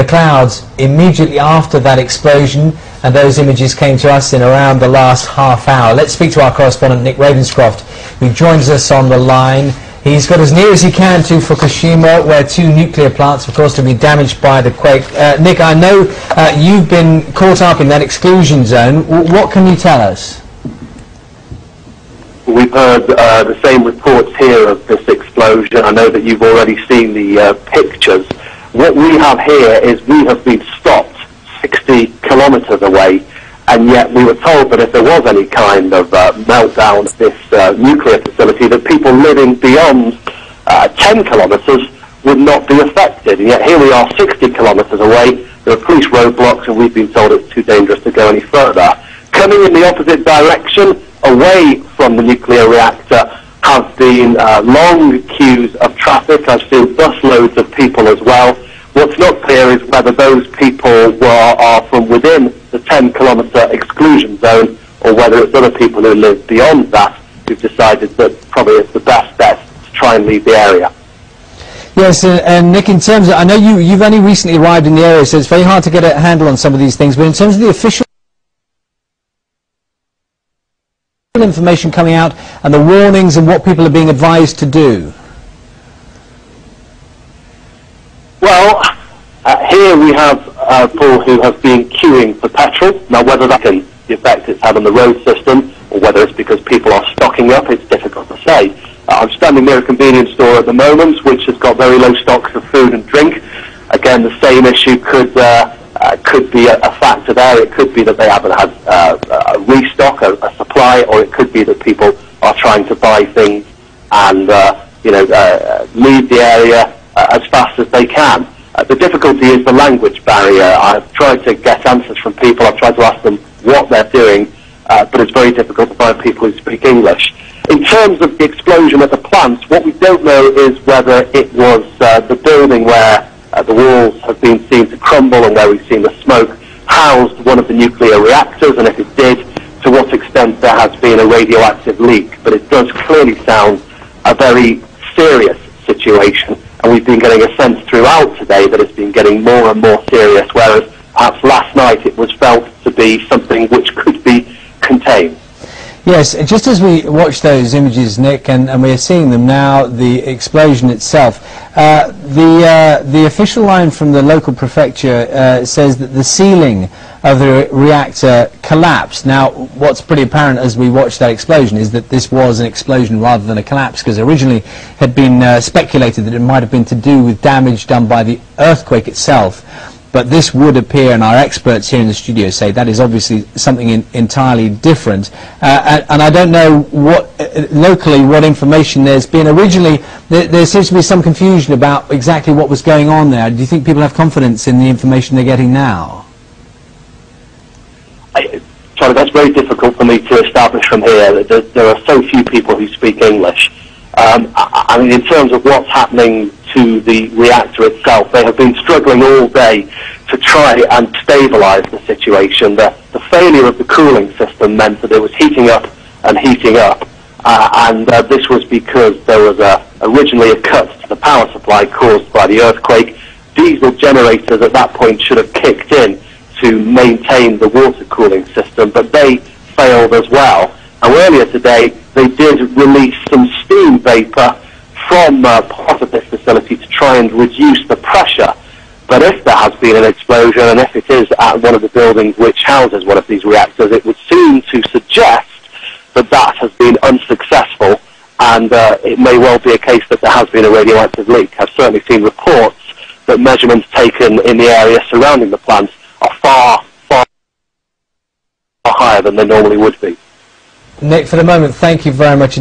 the clouds immediately after that explosion, and those images came to us in around the last half hour. Let's speak to our correspondent Nick Ravenscroft, who joins us on the line. He's got as near as he can to Fukushima, where 2 nuclear plants, of course, have been damaged by the quake. Nick, I know you've been caught up in that exclusion zone. What can you tell us? We've heard the same reports here of this explosion. I know that you've already seen the pictures. What we have here is we have been stopped 60 kilometres away, and yet we were told that if there was any kind of meltdown at this nuclear facility, that people living beyond 10 kilometres would not be affected. And yet here we are 60 kilometres away, there are police roadblocks, and we've been told it's too dangerous to go any further. Coming in the opposite direction, away from the nuclear reactor, have been long queues of traffic. I've seen busloads of people as well. What's not clear is whether those people are from within the 10-kilometre exclusion zone, or whether it's other people who live beyond that who've decided that probably it's the best bet to try and leave the area. Yes, and Nick, in terms of, I know you've only recently arrived in the area, so it's very hard to get a handle on some of these things, but in terms of the official information coming out and the warnings and what people are being advised to do? Well, here we have people who have been queuing for petrol. Now, whether that can the effect it's had on the road system, or whether it's because people are stocking up, it's difficult to say. I'm standing near a convenience store at the moment, which has got very low stocks of food and drink. Again, the same issue could be a factor there. It could be that they haven't had a restock, a supply, or it could be that people are trying to buy things and leave the area as fast as they can. The difficulty is the language barrier. I've tried to get answers from people. I've tried to ask them what they're doing, but it's very difficult to find people who speak English. In terms of the explosion at the plants, what we don't know is whether it was the building where the walls have been seen to crumble and where we've seen the smoke housed one of the nuclear reactors, and if it did, to what extent there has been a radioactive leak. But it does clearly sound a very serious situation, and we've been getting a sense throughout today that it's been getting more and more serious, whereas perhaps last night it was felt to be something which could be contained. Yes, just as we watch those images, Nick, and we're seeing them now, the explosion itself, the official line from the local prefecture says that the ceiling of the reactor collapsed. Now, what's pretty apparent as we watch that explosion is that this was an explosion rather than a collapse, because originally had been speculated that it might have been to do with damage done by the earthquake itself. But this would appear, and our experts here in the studio say that is obviously something entirely different. And I don't know what locally what information there's been. Originally, there seems to be some confusion about exactly what was going on there. Do you think people have confidence in the information they're getting now? Sorry, that's very difficult for me to establish from here. There are so few people who speak English. I mean, in terms of what's happening to the reactor itself, they have been struggling all day to try and stabilise the situation. The failure of the cooling system meant that it was heating up and heating up, and this was because there was originally a cut to the power supply caused by the earthquake. Diesel generators at that point should have kicked in to maintain the water cooling system, but they failed as well. And earlier today, they did release some steam vapour from part of this facility to try and reduce the pressure. But if there has been an explosion, and if it is at one of the buildings which houses one of these reactors, it would seem to suggest that that has been unsuccessful, and it may well be a case that there has been a radioactive leak. I've certainly seen reports that measurements taken in the area surrounding the plants are far, far higher than they normally would be. Nick, for the moment, thank you very much.